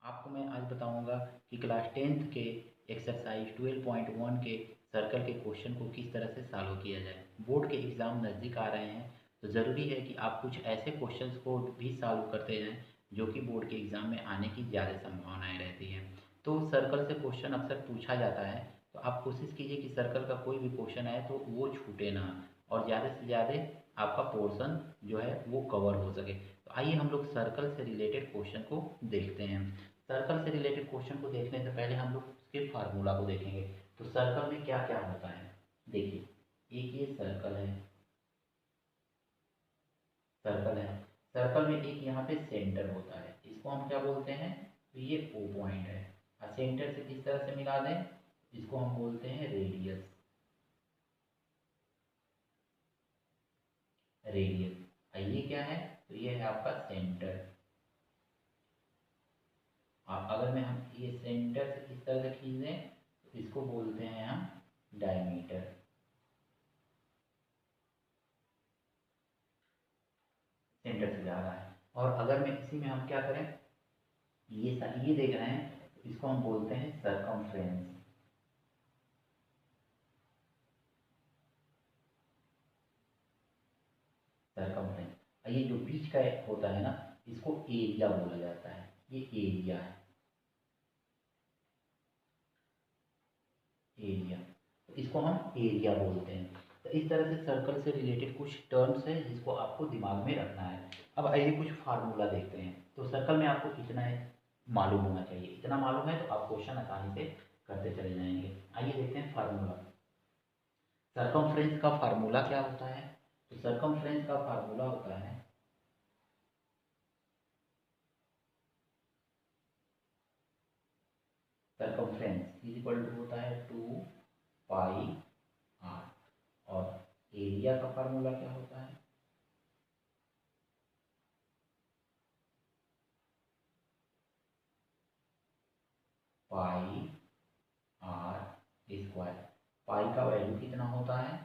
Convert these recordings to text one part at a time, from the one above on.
आपको मैं आज बताऊंगा कि क्लास 10th के एक्सरसाइज 12.1 के सर्कल के क्वेश्चन को किस तरह से सॉल्व किया जाए। बोर्ड के एग्ज़ाम नज़दीक आ रहे हैं तो ज़रूरी है कि आप कुछ ऐसे क्वेश्चंस को भी सॉल्व करते जाएं जो कि बोर्ड के एग्ज़ाम में आने की ज़्यादा संभावनाएं रहती हैं। तो सर्कल से क्वेश्चन अक्सर पूछा जाता है, तो आप कोशिश कीजिए कि सर्कल का कोई भी क्वेश्चन आए तो वो छूटे ना और ज़्यादा से ज़्यादा आपका पोर्शन जो है वो कवर हो सके। तो आइए हम लोग सर्कल से रिलेटेड क्वेश्चन को देखते हैं। सर्कल से रिलेटेड क्वेश्चन को देखने से पहले हम लोग उसके फार्मूला को देखेंगे। तो सर्कल में क्या क्या होता है, देखिए एक ये सर्कल में एक यहाँ पे सेंटर होता है, इसको हम क्या बोलते हैं, तो ये ओ पॉइंट है और सेंटर से किस तरह से मिला दें, इसको हम बोलते हैं रेडियस। ये क्या है, तो ये है आपका सेंटर। अगर मैं हम ये सेंटर से किस तरह से खींच दें तो इसको बोलते हैं हम डायमीटर। सेंटर से जा रहा है। और अगर मैं इसी में हम क्या करें, ये देख रहे हैं तो इसको हम बोलते हैं सरकमफ्रेंस। सरकमफ्रेंस ये जो बीच का होता है ना, इसको एरिया बोला जाता है, ये एरिया है। एरिया, तो इसको हम एरिया बोलते हैं। तो इस तरह से सर्कल से रिलेटेड कुछ टर्म्स हैं जिसको आपको दिमाग में रखना है। अब आइए कुछ फार्मूला देखते हैं। तो सर्कल में आपको इतना है मालूम होना चाहिए, इतना मालूम है तो आप क्वेश्चन आसानी से करते चले जाएंगे। आइए देखते हैं फार्मूला। सरकमफ्रेंस का फार्मूला क्या होता है, तो सरकमफ्रेंस का फार्मूला होता है सरकमफ्रेंस इज इक्वल टू होता है 2 पाई आर। और एरिया का फार्मूला क्या होता है, पाई आर स्क्वायर। पाई का वैल्यू कितना होता है,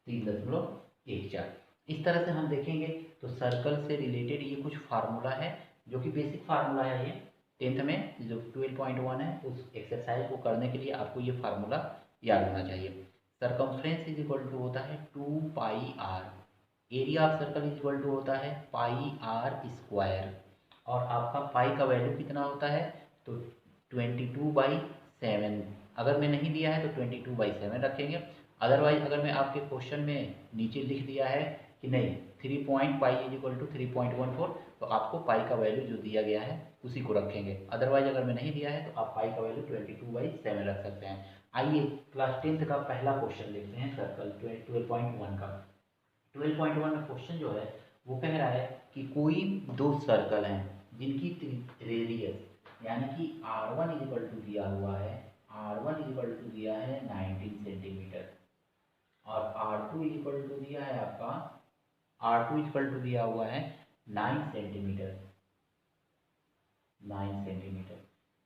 तीन दशमलव एक चार। इस तरह से हम देखेंगे तो सर्कल से रिलेटेड ये कुछ फार्मूला है जो कि बेसिक फार्मूला है। ये 10th में जो 12.1 है उस एक्सरसाइज को करने के लिए आपको ये फार्मूला याद होना चाहिए। सरकमफ्रेंस इज इक्वल टू होता है 2 pi r. Area of circle is equal to होता है पाई आर स्क्वायर। और आपका पाई का वैल्यू कितना होता है, तो 22/7। अगर मैं नहीं दिया है तो 22/7 रखेंगे। अदरवाइज अगर मैं आपके क्वेश्चन में नीचे लिख दिया है कि नहीं 3 पाई इज इक्वल टू 3.14, तो आपको पाई का वैल्यू जो दिया गया है उसी को रखेंगे। अदरवाइज अगर मैं नहीं दिया है तो आप पाई का वैल्यू 22/7 रख सकते हैं। आइए क्लास 10th का पहला क्वेश्चन देखते हैं सर्कल 12.1 का। 12.1 में क्वेश्चन जो है वो कह रहा है कि कोई दो सर्कल हैं जिनकी रेडियस यानी कि R1 इज इक्वल टू दिया हुआ है, R1 इज इक्वल टू दिया है 19 सेंटीमीटर और R2 इज इक्वल टू दिया है आपका, R2 इज इक्वल टू दिया हुआ है 9 सेंटीमीटर। 9 सेंटीमीटर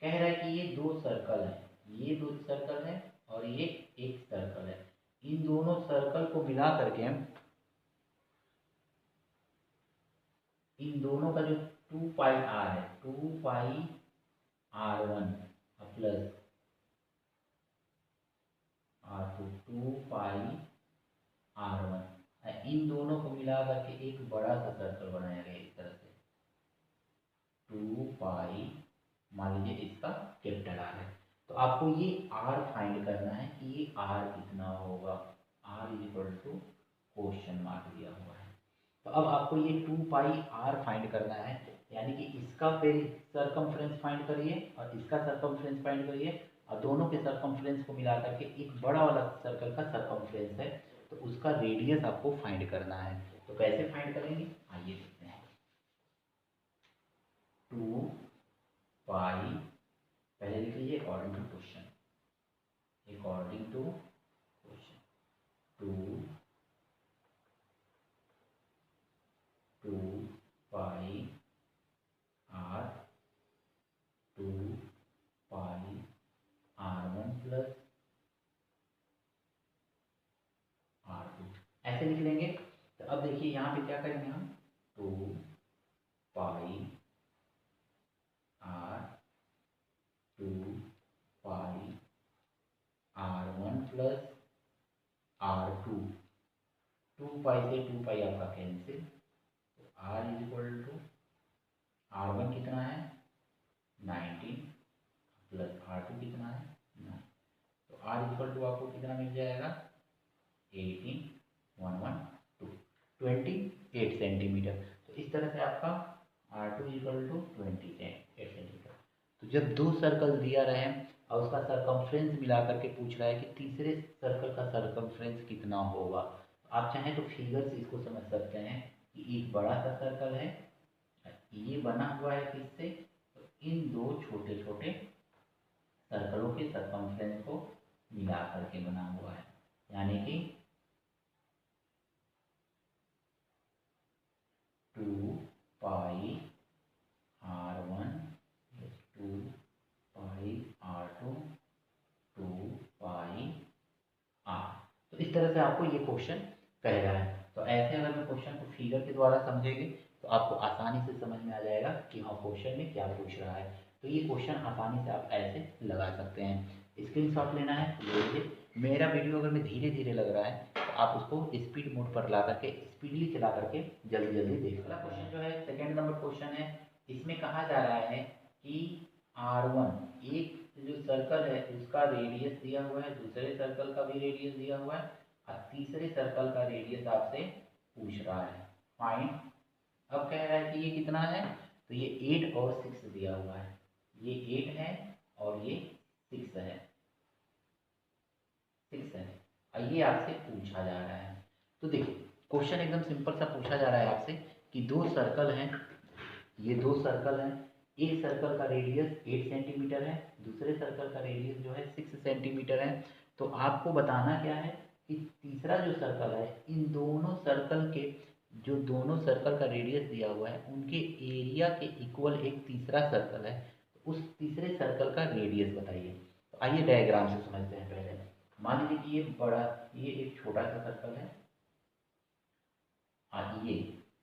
कह रहा है कि ये दो सर्कल है, ये दो सर्कल है और ये एक सर्कल है। इन दोनों सर्कल को मिला करके इन दोनों का जो 2 पाई आर है, 2 पाई R1 प्लस R2, 2 पाई R1, इन दोनों को मिला करके एक बड़ा सा सर्कल बनाया गया इस तरह से 2 पाई। मान लीजिए इसका कैपिटल आर है, तो आपको ये आर फाइंड करना है कि ये आर कितना होगा। R is equal to question mark दिया हुआ है। तो अब आपको ये 2 पाई आर फाइंड करना है, यानी कि इसका फिर सरकमफ्रेंस फाइंड करिए और इसका सरकमफ्रेंस फाइंड करिए और दोनों के सरकमफ्रेंस को मिला करके एक बड़ा वाला सर्कल का सरकमफ्रेंस है तो उसका रेडियस आपको फाइंड करना है। तो कैसे फाइंड करेंगे, आइए देखते हैं। 2 पाई, पहले लिख लीजिए according to question, according to question 2 2 pi R 2 pi plus R2 ऐसे लिख लेंगे। तो अब देखिए यहाँ पे क्या करेंगे हम, 2 पाई R2 पाई R1 प्लस R2, 2 पाई से 2 पाई आपका कैंसिल, तो R is equal to R1 कितना है 19 प्लस R2 कितना है 9, तो R इज इक्वल टू आपको कितना मिल जाएगा 18 28 सेंटीमीटर। तो इस तरह से आपका R2 इक्वल टू 28 सेंटीमीटर। तो जब दो सर्कल दिया रहे और उसका सरकमफ्रेंस मिला करके पूछ रहा है कि तीसरे सर्कल का सरकमफ्रेंस कितना होगा, आप चाहें तो फिगर से इसको समझ सकते हैं कि एक बड़ा सा सर्कल है, ये बना हुआ है किससे, तो इन दो छोटे छोटे सर्कलों के सरकमफ्रेंस को मिला करके बना हुआ है, यानी कि 2 पाई R1 प्लस 2 पाई R2 2 पाई R। तो इस तरह से आपको ये क्वेश्चन कह रहा है। तो ऐसे अगर मैं क्वेश्चन को फिगर के द्वारा समझेंगे तो आपको आसानी से समझ में आ जाएगा कि हाँ क्वेश्चन में क्या पूछ रहा है। तो ये क्वेश्चन आसानी से आप ऐसे लगा सकते हैं। स्क्रीनशॉट लेना है ले लीजिए। मेरा वीडियो अगर मैं धीरे धीरे लग रहा है तो आप उसको स्पीड मोड पर ला करके स्पीडली चला करके जल्दी जल्दी देख। अगला क्वेश्चन जो है सेकेंड नंबर क्वेश्चन है। इसमें कहा जा रहा है कि R1 एक जो सर्कल है उसका रेडियस दिया हुआ है, दूसरे सर्कल का भी रेडियस दिया हुआ है और तीसरे सर्कल का रेडियस आपसे पूछ रहा है फाइंड। अब कह रहा है कि ये कितना है, तो ये 8 और 6 दिया हुआ है, ये 8 है और ये 6 है, 6 है और ये आपसे पूछा जा रहा है। तो देखिए क्वेश्चन एकदम सिंपल सा पूछा जा रहा है आपसे कि दो सर्कल हैं, ये दो सर्कल हैं, एक सर्कल का रेडियस 8 सेंटीमीटर है, दूसरे सर्कल का रेडियस जो है 6 सेंटीमीटर है। तो आपको बताना क्या है कि तीसरा जो सर्कल है, इन दोनों सर्कल के जो दोनों सर्कल का रेडियस दिया हुआ है उनके एरिया के इक्वल एक तीसरा सर्कल है, तो उस तीसरे सर्कल का रेडियस बताइए। तो आइए डायग्राम से समझते हैं। पहले मान लीजिए कि ये बड़ा, ये एक छोटा सा सर्कल है और ये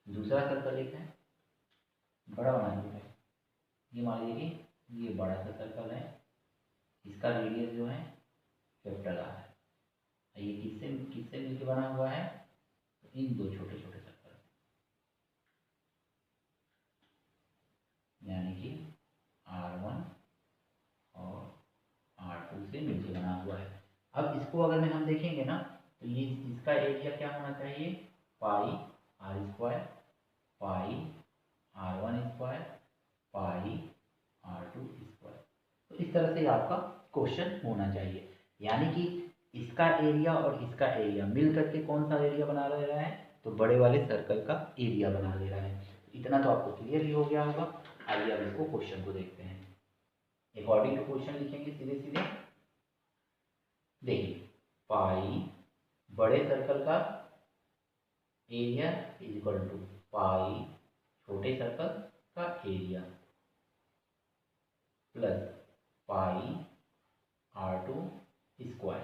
दूसरा सर्कल एक है, बड़ा बना लीजिए। ये मान लीजिए कि ये बड़ा सा सर्कल है, इसका रेडियस जो है कैपिटल R है, ये किससे किससे मिलकर बना हुआ है, तो इन दो छोटे छोटे सर्कल यानी कि R1 और R2 से मिलकर बना हुआ है। अब इसको अगर हम देखेंगे ना तो ये इसका एरिया क्या होना चाहिए, पाई R² पाई R1² पाई R2²। तो इस तरह से आपका क्वेश्चन होना चाहिए, यानी कि इसका एरिया और इसका एरिया मिल करके कौन सा एरिया बना ले रहा है, तो बड़े वाले सर्कल का एरिया बना ले रहा है। इतना तो आपको क्लियर हो गया होगा। आइए अब इसको क्वेश्चन को देखते हैं। अकॉर्डिंग टू क्वेश्चन लिखेंगे सीधे सीधे। देखिए पाई बड़े सर्कल का एरिया इज इक्वल टू पाई छोटे सर्कल का एरिया प्लस पाई R2²।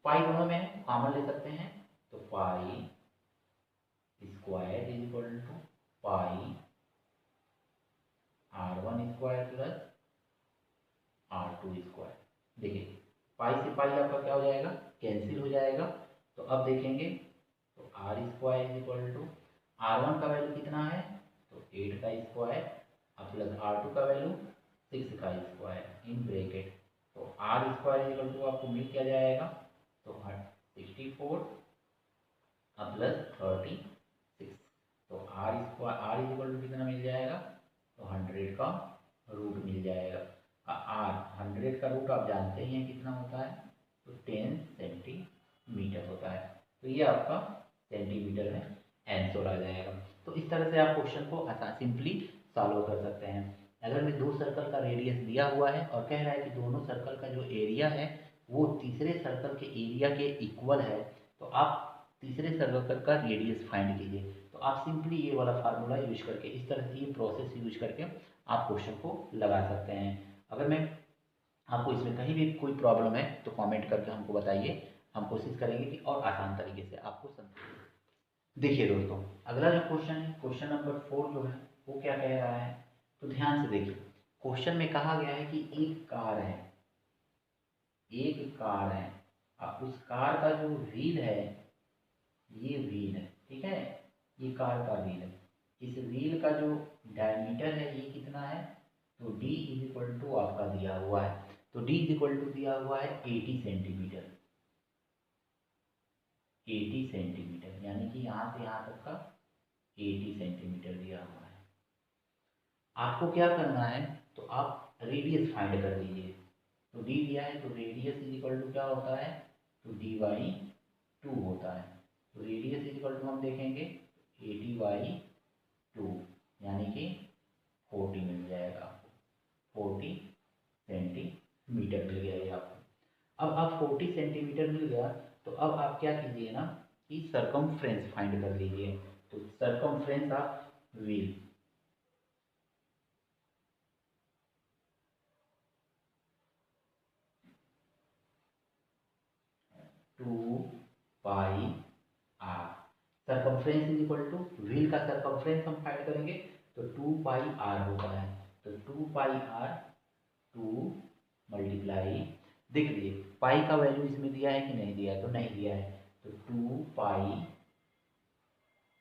पाई दोनों में कॉमन ले सकते हैं, तो pi square is equal to pi R1² plus R2²। देखिए पाई से पाई आपका क्या हो जाएगा, कैंसिल हो जाएगा। तो अब देखेंगे तो R² is equal to R1 का वैल्यू कितना है, तो 8 का स्क्वायर प्लस R2 का वैल्यू 6 का स्क्वायर इन ब्रैकेट। तो R² इज इक्वल टू आपको मिल क्या जाएगा, तो 64 प्लस 36। तो R इज इक्वल टू कितना मिल जाएगा, तो 100 का रूट मिल जाएगा। R 100 का रूट आप जानते ही हैं कितना होता है, तो 10 सेंटीमीटर होता है। तो ये आपका सेंटीमीटर में आंसर आ जाएगा। तो इस तरह से आप क्वेश्चन को आसान सिंपली सॉल्व कर सकते हैं। अगर मैं दो सर्कल का रेडियस दिया हुआ है और कह रहा है कि दोनों सर्कल का जो एरिया है वो तीसरे सर्कल के एरिया के इक्वल है, तो आप तीसरे सर्कल का रेडियस फाइंड कीजिए। तो आप सिंपली ये वाला फार्मूला यूज करके, इस तरह से ये प्रोसेस यूज करके आप क्वेश्चन को लगा सकते हैं। अगर मैं आपको इसमें कहीं भी कोई प्रॉब्लम है तो कमेंट करके हमको बताइए, हम कोशिश करेंगे कि और आसान तरीके से आपको समझाएं। देखिए दोस्तों, अगला जो क्वेश्चन है, क्वेश्चन नंबर 4 जो है वो क्या कह रहा है, तो ध्यान से देखिए। क्वेश्चन में कहा गया है कि एक कार है, एक कार है, अब उस कार का जो व्हील है, ये व्हील है, ठीक है, ये कार का व्हील है। इस व्हील का जो डायमीटर है ये कितना है, तो d इज इक्वल टू आपका दिया हुआ है, तो d इज इक्वल टू दिया हुआ है 80 सेंटीमीटर, 80 सेंटीमीटर, यानी कि यहाँ से यहाँ तक का 80 सेंटीमीटर दिया हुआ है। आपको क्या करना है, तो आप रेडियस फाइंड कर लीजिए। तो d दिया है तो रेडियस इज इक्वल टू क्या होता है, तो d/2 होता है। तो रेडियस इज इक्वल टू हम देखेंगे 80/2, यानी कि 40 मिल जाएगा आपको, 40 सेंटीमीटर मिल गया ये आपको। अब आप 40 सेंटीमीटर मिल गया, तो अब आप क्या कीजिए ना कि सरकमफ्रेंस फाइंड कर लीजिए। तो circumference of wheel, two pi R, circumference is equal to wheel का सरकमफ्रेंस हम फाइंड करेंगे तो 2 पाई आर होता है। तो 2 पाई आर, 2 मल्टीप्लाई, देख लीजिए पाई का वैल्यू इसमें दिया है कि नहीं दिया है, तो नहीं दिया है, तो 2 पाई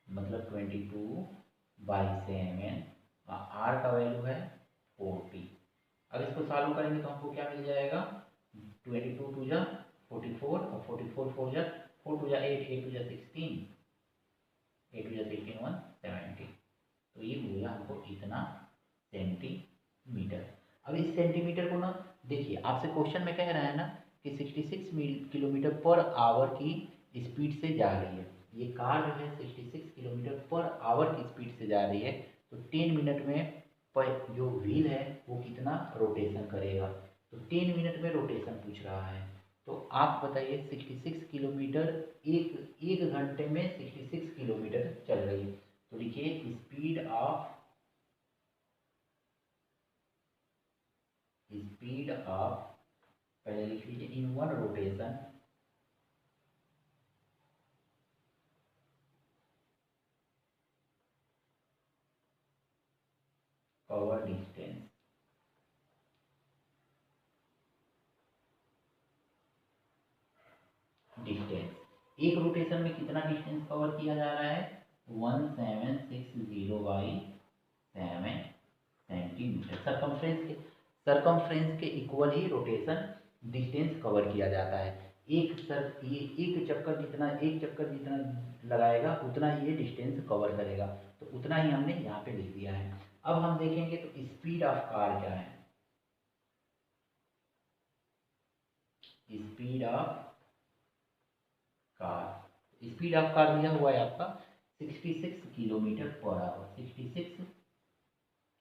मतलब 22/7, आर का वैल्यू है 40। अब इसको सॉल्व करेंगे तो हमको क्या मिल जाएगा, 22 टू जा 44, और 44 4 जा 4 टू जा 8, 8 टू जा 16, 8 टू जा 16 170, तो ये मिल गया हमको इतना सेंटीमीटर। अब इस सेंटीमीटर को ना देखिए, आपसे क्वेश्चन में कह रहा है ना कि 66 किलोमीटर पर आवर की स्पीड से जा रही है, ये कार जो है 66 किलोमीटर पर आवर की स्पीड से जा रही है, तो 10 मिनट में पर जो व्हील है वो कितना रोटेशन करेगा, तो 10 मिनट में रोटेशन पूछ रहा है। तो आप बताइए 66 किलोमीटर, एक घंटे में 66 किलोमीटर चल रही है, तो लिखिए स्पीड ऑफ, पहले लिख लीजिए इन वन रोटेशन, कवर डिस्टेंस, एक रोटेशन में कितना डिस्टेंस कवर किया जा रहा है, 1760/7 सेंटीमीटर। सरकमफ्रेंस के इक्वल ही रोटेशन डिस्टेंस कवर किया जाता है। ये एक चक्कर जितना लगाएगा उतना ही ये डिस्टेंस कवर करेगा, तो उतना ही हमने यहाँ पे लिख दिया है। अब हम देखेंगे तो स्पीड ऑफ कार क्या है, स्पीड ऑफ कार दिया हुआ है आपका 66 kilometre per hour, 66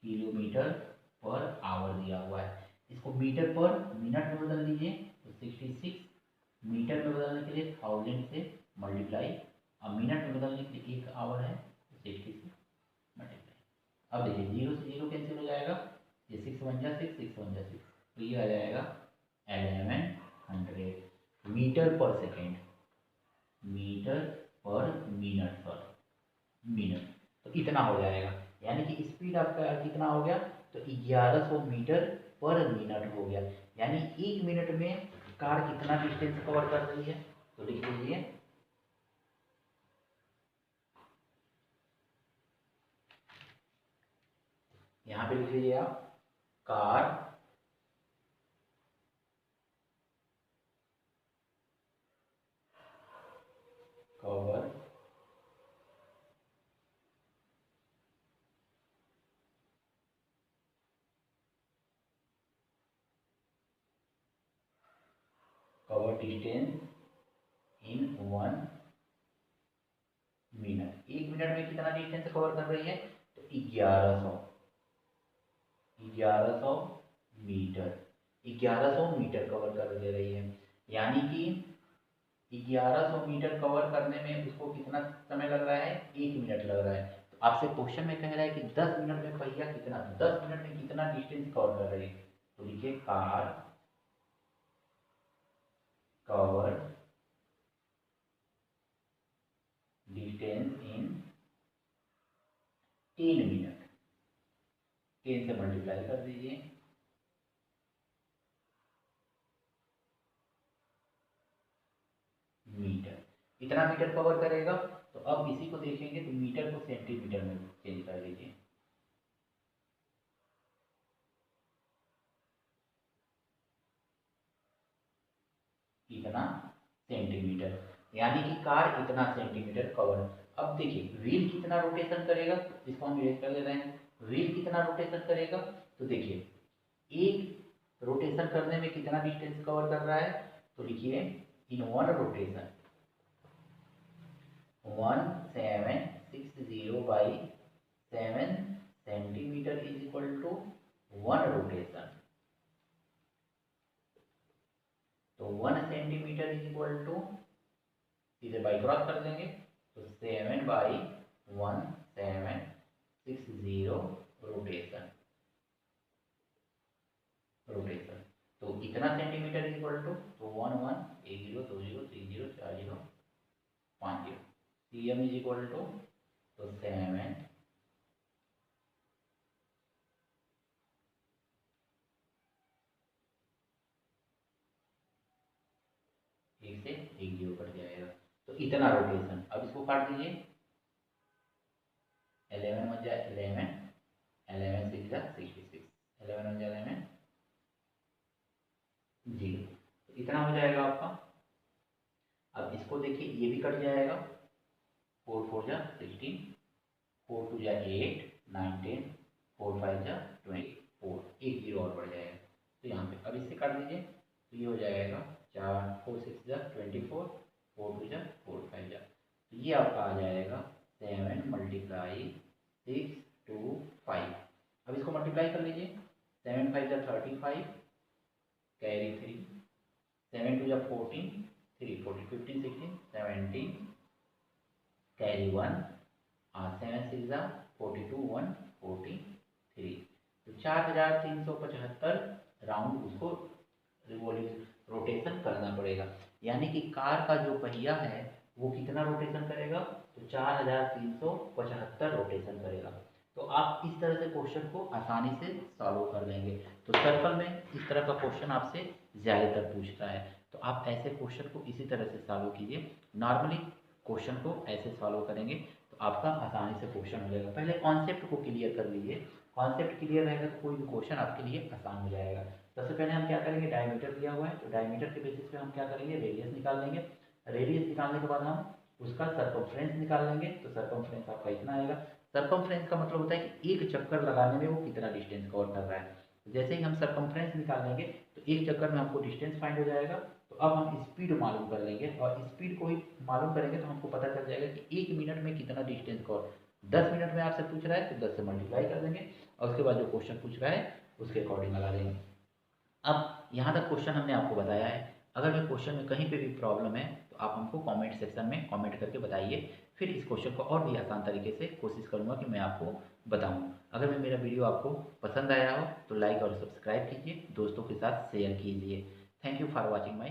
kilometre per hour दिया हुआ है। इसको मीटर पर मिनट में बदल दीजिए, तो 66 मीटर में बदलने के लिए 1000 से मल्टीप्लाई, अब मिनट में बदलने के लिए 1 आवर है, तो 60 से मल्टीप्लाई। अब देखिए 0 से 0 कैंसिल हो जाएगा, ये 6 1 जा 6, 6 1 जा 6, तो ये आ जाएगा 1100 मीटर पर सेकेंड, मीटर पर मिनट, तो इतना हो जाएगा। यानी कि स्पीड आपका कितना हो गया, तो 1100 मीटर पर मिनट हो गया। यानी 1 मिनट में कार कितना डिस्टेंस कवर कर रही है, तो लिख लीजिए यहाँ पे लिख लीजिए आप, car cover distance in 1 minute, 1 minute में कितना डिस्टेंस कवर कर रही है, तो 1100 मीटर, 1100 मीटर कवर कर दे रही है। यानी कि 1100 मीटर कवर करने में उसको कितना समय लग रहा है, 1 मिनट लग रहा है। तो आपसे क्वेश्चन में कह रहा है कि 10 मिनट में पहिया कितना, 10 मिनट में कितना डिस्टेंस कवर कर रही है, तो लिखिए car cover distance in 10 minute. 10 से मल्टीप्लाई कर दीजिए, मीटर। इतना मीटर कवर करेगा। तो अब इसी को देखेंगे तो मीटर को सेंटीमीटर में चेंज कर लीजिए। इतना सेंटीमीटर, यानी कि कार इतना सेंटीमीटर कवर। अब देखिए व्हील कितना रोटेशन करेगा, इसको हम इरेज कर ले रहे हैं। व्हील कितना रोटेशन करेगा, तो देखिए एक रोटेशन करने में कितना डिस्टेंस कवर कर रहा है, तो लिखिए in one rotation 1760 by 7 centimetre is equal to 1 rotation. तो 1 सेंटीमीटर इज इक्वल टू, सीधे बाई क्रॉस कर देंगे, तो 7 बाई 1760 रोटेशन। तो इतना सेंटीमीटर इज इक्वल टू, तो 1 1 1 0 2 0 3 0 4 0 5 0। cm इज इक्वल टू, तो 7 एक से एक जीरो कट जाएगा। तो इतना रोटेशन। अब इसको काट दीजिए, 11 में जाए 11, 11 6 जा 66, 11 में जाए 11 जीरो। तो इतना हो जाएगा आपका। अब इसको देखिए ये भी कट जाएगा, 4 4 जा 16, 4 2 जा 8 9 10, 4 5 जा 24, एक जीरो और बढ़ जाएगा। तो यहाँ पे अब इससे काट दीजिए, तो ये हो जाएगा 4 4 6 जा 24, 4 2 जा 4 5 जा। तो ये आपका आ जाएगा 7 मल्टीप्लाई 6 2 5। अब इसको मल्टीप्लाई कर लीजिए, 7 5 जा 35, कैरी 3, 7 2 जा 14, 3 14 15 16 17, कैरी 1, 7 6 जा 42 1 43। तो 4375 राउंड उसको रोटेशन करना पड़ेगा। यानी कि कार का जो पहिया है वो कितना रोटेशन करेगा, तो 4375 रोटेशन करेगा। तो आप इस तरह से क्वेश्चन को आसानी से सॉल्व कर लेंगे। तो सर्कल में इस तरह का क्वेश्चन आपसे ज़्यादातर पूछता है, तो आप ऐसे क्वेश्चन को इसी तरह से सॉल्व कीजिए। नॉर्मली क्वेश्चन को ऐसे सॉल्व करेंगे तो आपका आसानी से क्वेश्चन हो जाएगा। पहले कॉन्सेप्ट को क्लियर कर लीजिए, कॉन्सेप्ट क्लियर रहेगा तो कोई भी क्वेश्चन आपके लिए आसान हो जाएगा। सबसे पहले हम क्या करेंगे, डायमीटर दिया हुआ है तो डायमीटर के बेसिस पे हम क्या करेंगे, रेडियस निकाल लेंगे। रेडियस निकालने के बाद हम उसका सर्कमफ्रेंस निकाल लेंगे। तो सर्कमफ्रेंस आपका इतना आएगा। सर्कमफ्रेंस का मतलब होता है कि एक चक्कर लगाने में वो कितना डिस्टेंस कवर कर रहा है। तो जैसे ही हम सर्कमफ्रेंस निकाल लेंगे तो एक चक्कर में हमको डिस्टेंस फाइंड हो जाएगा। तो अब हम स्पीड मालूम कर लेंगे, और स्पीड को ही मालूम करेंगे तो हमको पता चल जाएगा कि 1 मिनट में कितना डिस्टेंस कवर। 10 मिनट में आपसे पूछ रहा है तो 10 से मल्टीप्लाई कर देंगे, और उसके बाद जो क्वेश्चन पूछ रहा है उसके अकॉर्डिंग लगा देंगे। अब यहाँ तक क्वेश्चन हमने आपको बताया है। अगर मैं क्वेश्चन में कहीं पे भी प्रॉब्लम है तो आप हमको कमेंट सेक्शन में कमेंट करके बताइए। फिर इस क्वेश्चन को और भी आसान तरीके से कोशिश करूँगा कि मैं आपको बताऊँ। अगर मेरा वीडियो आपको पसंद आया हो तो लाइक और सब्सक्राइब कीजिए, दोस्तों के साथ शेयर कीजिए। Thank you for watching my